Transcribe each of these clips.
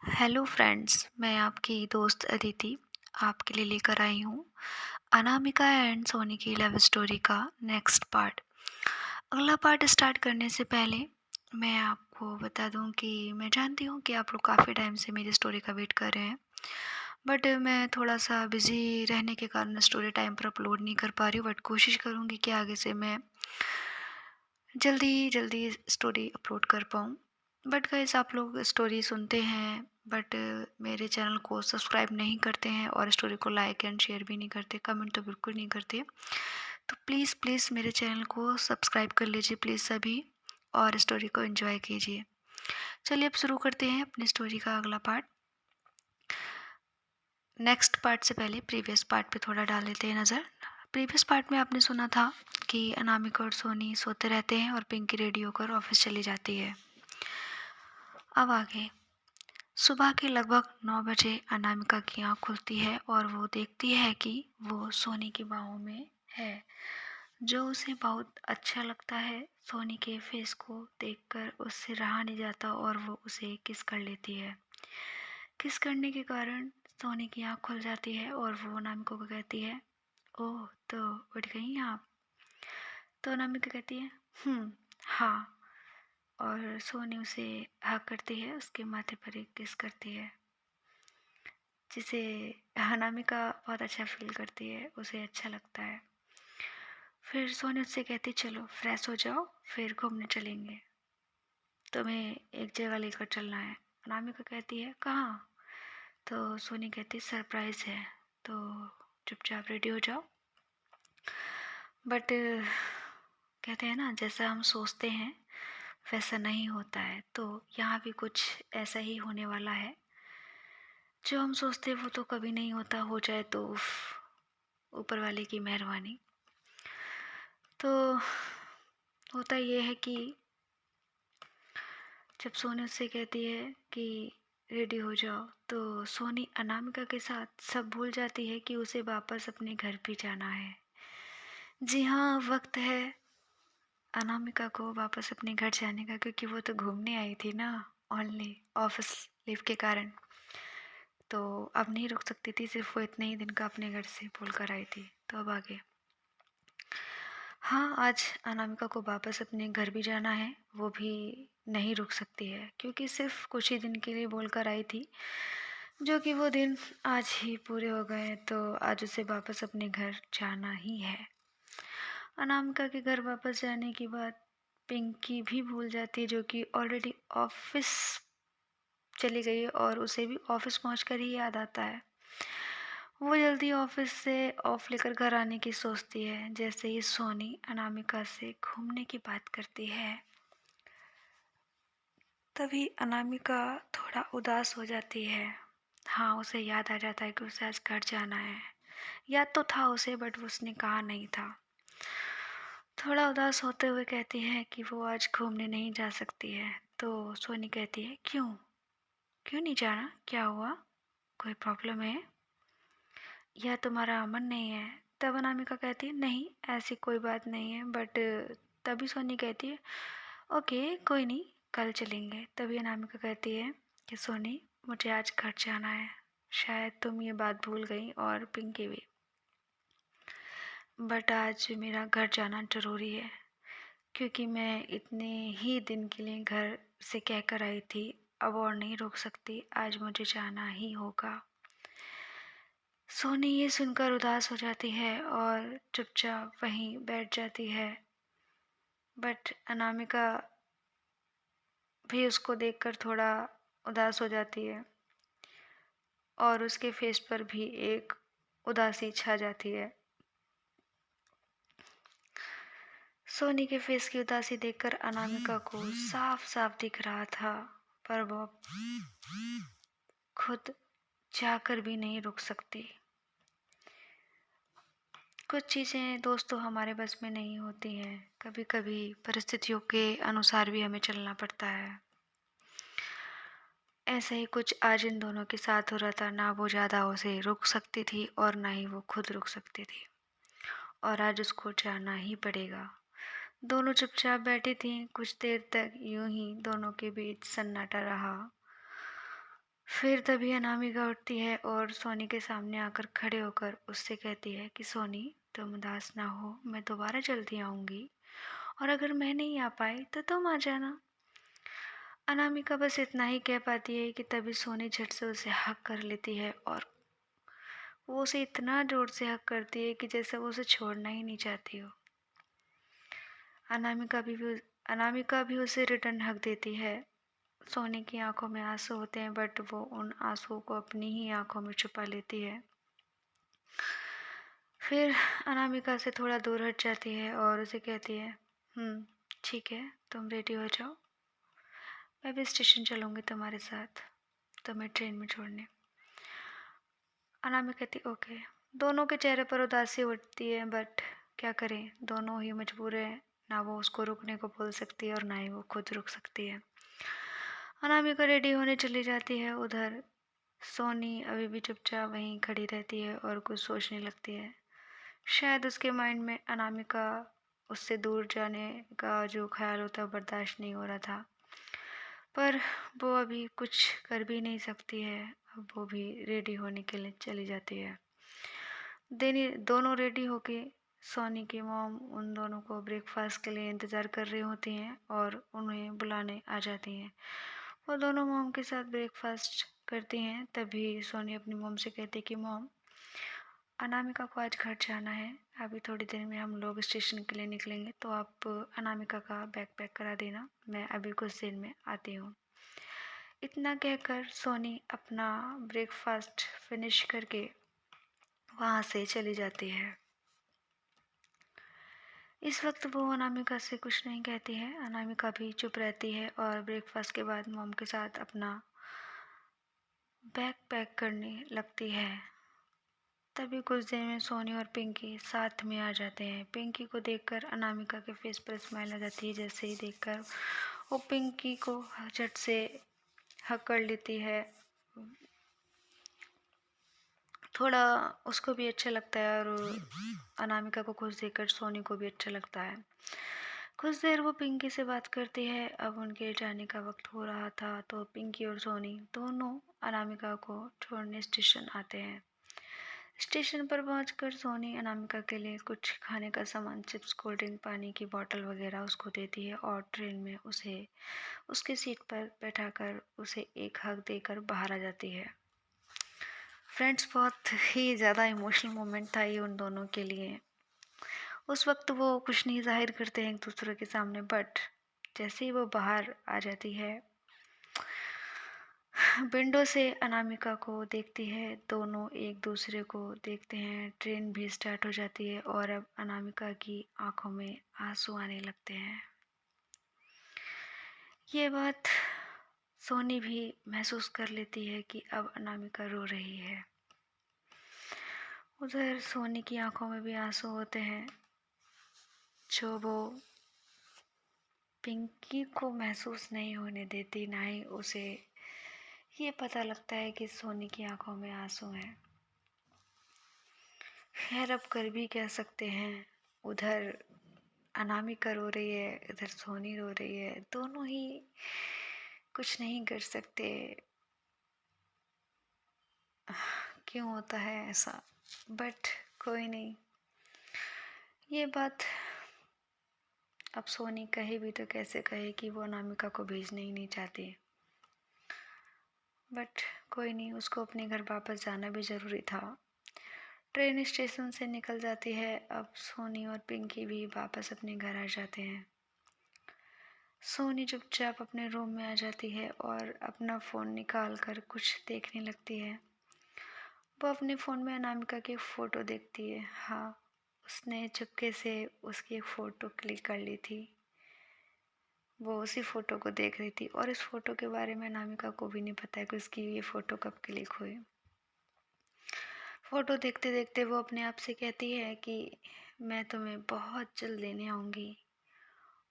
Hello friends, मैं आपकी दोस्त अदिति आपके लिए लेकर आई हूँ अनामिका एंड सोनी की लव स्टोरी का नेक्स्ट पार्ट। अगला पार्ट स्टार्ट करने से पहले मैं आपको बता दूं कि मैं जानती हूँ कि आप लोग काफ़ी टाइम से मेरी स्टोरी का वेट कर रहे हैं, बट मैं थोड़ा सा बिज़ी रहने के कारण स्टोरी टाइम पर अपलोड नहीं कर पा रही हूँ। बट कोशिश करूँगी कि आगे से मैं जल्दी जल्दी स्टोरी अपलोड कर पाऊँ। बट गाइस, आप लोग स्टोरी सुनते हैं बट मेरे चैनल को सब्सक्राइब नहीं करते हैं और स्टोरी को लाइक एंड शेयर भी नहीं करते, कमेंट तो बिल्कुल नहीं करते। तो प्लीज़ प्लीज़ मेरे चैनल को सब्सक्राइब कर लीजिए प्लीज़ सभी, और स्टोरी को एंजॉय कीजिए। चलिए अब शुरू करते हैं अपनी स्टोरी का अगला पार्ट। नेक्स्ट पार्ट से पहले प्रीवियस पार्ट पे थोड़ा डाल लेते हैं नज़र। प्रीवियस पार्ट में आपने सुना था कि अनामिका और सोनी सोते रहते हैं और पिंकी रेडी होकर ऑफिस चली जाती है। अब आगे सुबह के लगभग 9 बजे अनामिका की आँख खुलती है और वो देखती है कि वो सोनी की बाहों में है, जो उसे बहुत अच्छा लगता है। सोनी के फेस को देखकर उससे रहा नहीं जाता और वो उसे किस कर लेती है। किस करने के कारण सोनी की आँख खुल जाती है और वो अनामिका को कहती है, ओह तो उठ गई आप। तो अनामिका कहती है, हाँ। और सोनी उसे हग करती है, उसके माथे पर एक किस करती है, जिसे अनामिका बहुत अच्छा फील करती है, उसे अच्छा लगता है। फिर सोनी उससे कहती, चलो फ्रेश हो जाओ, फिर घूमने चलेंगे, तुम्हें एक जगह लेकर चलना है। अनामिका कहती है, कहाँ। तो सोनी कहती, सरप्राइज है, तो चुपचाप रेडी हो जाओ। बट कहते हैं ना, जैसा हम सोचते हैं वैसा नहीं होता है, तो यहाँ भी कुछ ऐसा ही होने वाला है। जो हम सोचते हैं वो तो कभी नहीं होता, हो जाए तो उफ, ऊपर वाले की मेहरबानी। तो होता ये है कि जब सोनी उससे कहती है कि रेडी हो जाओ, तो सोनी अनामिका के साथ सब भूल जाती है कि उसे वापस अपने घर भी जाना है। जी हाँ, वक्त है अनामिका को वापस अपने घर जाने का, क्योंकि वो तो घूमने आई थी ना, ओनली ऑफिस लीव के कारण। तो अब नहीं रुक सकती थी, सिर्फ वो इतने ही दिन का अपने घर से बोल कर आई थी। तो अब आगे, हाँ, आज अनामिका को वापस अपने घर भी जाना है, वो भी नहीं रुक सकती है, क्योंकि सिर्फ कुछ ही दिन के लिए बोलकर आई थी, जो कि वो दिन आज ही पूरे हो गए। तो आज उसे वापस अपने घर जाना ही है। अनामिका के घर वापस जाने के बाद पिंकी भी भूल जाती है, जो कि ऑलरेडी ऑफिस चली गई है और उसे भी ऑफिस पहुंचकर ही याद आता है। वो जल्दी ऑफिस से ऑफ लेकर घर आने की सोचती है, जैसे ही सोनी अनामिका से घूमने की बात करती है, तभी अनामिका थोड़ा उदास हो जाती है। हाँ, उसे याद आ जाता है कि उसे आज घर जाना है। याद तो था उसे, बट उसने कहा नहीं था। थोड़ा उदास होते हुए कहती है कि वो आज घूमने नहीं जा सकती है। तो सोनी कहती है, क्यों क्यों नहीं जाना, क्या हुआ, कोई प्रॉब्लम है या तुम्हारा मन नहीं है। तब अनामिका कहती है, नहीं ऐसी कोई बात नहीं है। बट तभी सोनी कहती है, ओके कोई नहीं, कल चलेंगे। तभी अनामिका कहती है कि सोनी, मुझे आज घर जाना है, शायद तुम ये बात भूल गई और पिंकी भी, बट आज मेरा घर जाना ज़रूरी है, क्योंकि मैं इतने ही दिन के लिए घर से कह कर आई थी, अब और नहीं रुक सकती, आज मुझे जाना ही होगा। सोनी ये सुनकर उदास हो जाती है और चुपचाप वहीं बैठ जाती है। बट अनामिका भी उसको देखकर थोड़ा उदास हो जाती है और उसके फेस पर भी एक उदासी छा जाती है। सोनी के फेस की उदासी देखकर अनामिका को साफ साफ दिख रहा था, पर वो खुद चाहकर भी नहीं रुक सकती। कुछ चीज़ें दोस्तों हमारे बस में नहीं होती हैं, कभी कभी परिस्थितियों के अनुसार भी हमें चलना पड़ता है। ऐसा ही कुछ आज इन दोनों के साथ हो रहा था, ना वो ज़्यादा उसे रुक सकती थी और ना ही वो खुद रुक सकती थी, और आज उसको जाना ही पड़ेगा। दोनों चुपचाप बैठी थीं। कुछ देर तक यूं ही दोनों के बीच सन्नाटा रहा। फिर तभी अनामिका उठती है और सोनी के सामने आकर खड़े होकर उससे कहती है कि सोनी, तुम उदास ना हो, मैं दोबारा जल्दी आऊँगी, और अगर मैं नहीं आ पाई तो तुम आ जाना। अनामिका बस इतना ही कह पाती है कि तभी सोनी झट से उसे हग कर लेती है, और वो उसे इतना ज़ोर से हग करती है कि जैसे वो उसे छोड़ना ही नहीं चाहती हो। अनामिका भी अनामिका भी उसे रिटर्न हग देती है। सोनी की आंखों में आंसू होते हैं, बट वो उन आंसुओं को अपनी ही आंखों में छुपा लेती है। फिर अनामिका से थोड़ा दूर हट जाती है और उसे कहती है, ठीक है, तुम रेडी हो जाओ, मैं भी स्टेशन चलूँगी तुम्हारे साथ, तुम्हें ट्रेन में छोड़ने। अनामिका कहती ओके। दोनों के चेहरे पर उदासी उठती है, बट क्या करें, दोनों ही मजबूर हैं। ना वो उसको रुकने को बोल सकती है और ना ही वो खुद रुक सकती है। अनामिका रेडी होने चली जाती है। उधर सोनी अभी भी चुपचाप वहीं खड़ी रहती है और कुछ सोचने लगती है। शायद उसके माइंड में अनामिका उससे दूर जाने का जो ख्याल होता है बर्दाश्त नहीं हो रहा था, पर वो अभी कुछ कर भी नहीं सकती है। अब वो भी रेडी होने के लिए चली जाती है। दोनों रेडी होके सोनी की मॉम उन दोनों को ब्रेकफास्ट के लिए इंतज़ार कर रही होती हैं और उन्हें बुलाने आ जाती हैं। वो दोनों मॉम के साथ ब्रेकफास्ट करती हैं। तभी सोनी अपनी मॉम से कहती है कि मॉम, अनामिका को आज घर जाना है, अभी थोड़ी देर में हम लोग स्टेशन के लिए निकलेंगे, तो आप अनामिका का बैग पैक करा देना, मैं अभी कुछ देर में आती हूँ। इतना कहकर सोनी अपना ब्रेकफास्ट फिनिश करके वहाँ से चली जाती है। इस वक्त वो अनामिका से कुछ नहीं कहती है। अनामिका भी चुप रहती है और ब्रेकफास्ट के बाद मॉम के साथ अपना बैग पैक करने लगती है। तभी कुछ देर में सोनी और पिंकी साथ में आ जाते हैं। पिंकी को देखकर अनामिका के फेस पर स्माइल आ जाती है। जैसे ही देखकर वो पिंकी को झट से हग कर लेती है। थोड़ा उसको भी अच्छा लगता है और अनामिका को खुश देखकर सोनी को भी अच्छा लगता है। कुछ देर वो पिंकी से बात करती है। अब उनके जाने का वक्त हो रहा था, तो पिंकी और सोनी दोनों अनामिका को छोड़ने स्टेशन आते हैं। स्टेशन पर पहुंचकर सोनी अनामिका के लिए कुछ खाने का सामान, चिप्स, कोल्ड ड्रिंक, पानी की बोतल वगैरह उसको देती है और ट्रेन में उसे उसकी सीट पर बैठाकर उसे एक हग देकर बाहर आ जाती है। फ्रेंड्स, बहुत ही ज़्यादा इमोशनल मोमेंट था ये उन दोनों के लिए। उस वक्त वो कुछ नहीं जाहिर करते हैं एक दूसरे के सामने, बट जैसे ही वो बाहर आ जाती है, विंडो से अनामिका को देखती है। दोनों एक दूसरे को देखते हैं। ट्रेन भी स्टार्ट हो जाती है और अब अनामिका की आंखों में आंसू आने लगते हैं। ये बात सोनी भी महसूस कर लेती है कि अब अनामिका रो रही है। उधर सोनी की आंखों में भी आंसू होते हैं, जो वो पिंकी को महसूस नहीं होने देती, ना ही उसे ये पता लगता है कि सोनी की आंखों में आंसू हैं। खैर, अब कर भी क्या सकते हैं। उधर अनामिका रो रही है, इधर सोनी रो रही है, दोनों ही कुछ नहीं कर सकते। क्यों होता है ऐसा, बट कोई नहीं। ये बात अब सोनी कहे भी तो कैसे कहे कि वो अनामिका को भेजना ही नहीं चाहती, बट कोई नहीं, उसको अपने घर वापस जाना भी ज़रूरी था। ट्रेन स्टेशन से निकल जाती है। अब सोनी और पिंकी भी वापस अपने घर आ जाते हैं। सोनी चुपचाप अपने रूम में आ जाती है और अपना फ़ोन निकाल कर कुछ देखने लगती है। वो अपने फ़ोन में अनामिका की फ़ोटो देखती है। हाँ, उसने चुपके से उसकी एक फ़ोटो क्लिक कर ली थी। वो उसी फ़ोटो को देख रही थी और इस फ़ोटो के बारे में अनामिका को भी नहीं पता है कि उसकी ये फ़ोटो कब क्लिक हुई। फ़ोटो देखते देखते वो अपने आप से कहती है कि मैं तुम्हें बहुत जल्द लेने आऊँगी,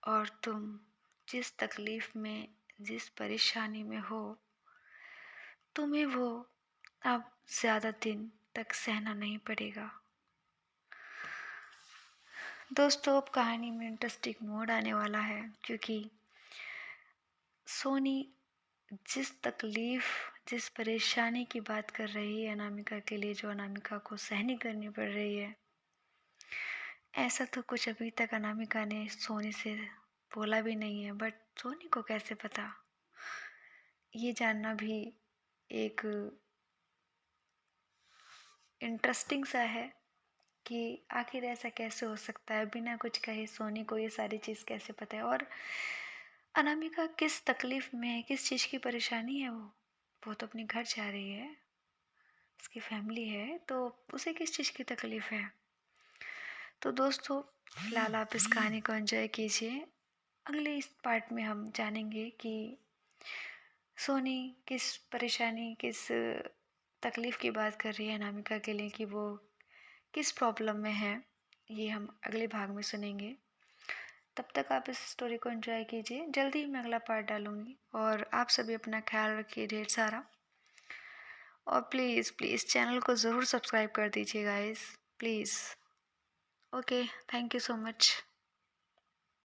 और तुम जिस तकलीफ़ में, जिस परेशानी में हो, तुम्हें वो अब ज़्यादा दिन तक सहना नहीं पड़ेगा। दोस्तों, अब कहानी में इंटरेस्टिंग मोड़ आने वाला है, क्योंकि सोनी जिस तकलीफ़, जिस परेशानी की बात कर रही है अनामिका के लिए, जो अनामिका को सहनी करनी पड़ रही है, ऐसा तो कुछ अभी तक अनामिका ने सोनी से बोला भी नहीं है, बट सोनी को कैसे पता? ये जानना भी एक इंटरेस्टिंग सा है कि आखिर ऐसा कैसे हो सकता है, बिना कुछ कहे सोनी को ये सारी चीज़ कैसे पता है? और अनामिका किस तकलीफ़ में है, किस चीज़ की परेशानी है वो? वो तो अपने घर जा रही है, उसकी फैमिली है, तो उसे किस चीज़ की तकलीफ़ है? तो दोस्तों, फिलहाल आप इस कहानी को एंजॉय कीजिए। अगले इस पार्ट में हम जानेंगे कि सोनी किस परेशानी, किस तकलीफ़ की बात कर रही है अनामिका के लिए, कि वो किस प्रॉब्लम में है। ये हम अगले भाग में सुनेंगे। तब तक आप इस स्टोरी को एंजॉय कीजिए। जल्दी ही मैं अगला पार्ट डालूँगी और आप सभी अपना ख्याल रखिए ढेर सारा। और प्लीज़, प्लीज़ चैनल को ज़रूर सब्सक्राइब कर दीजिए guys, please. Okay, thank you so much.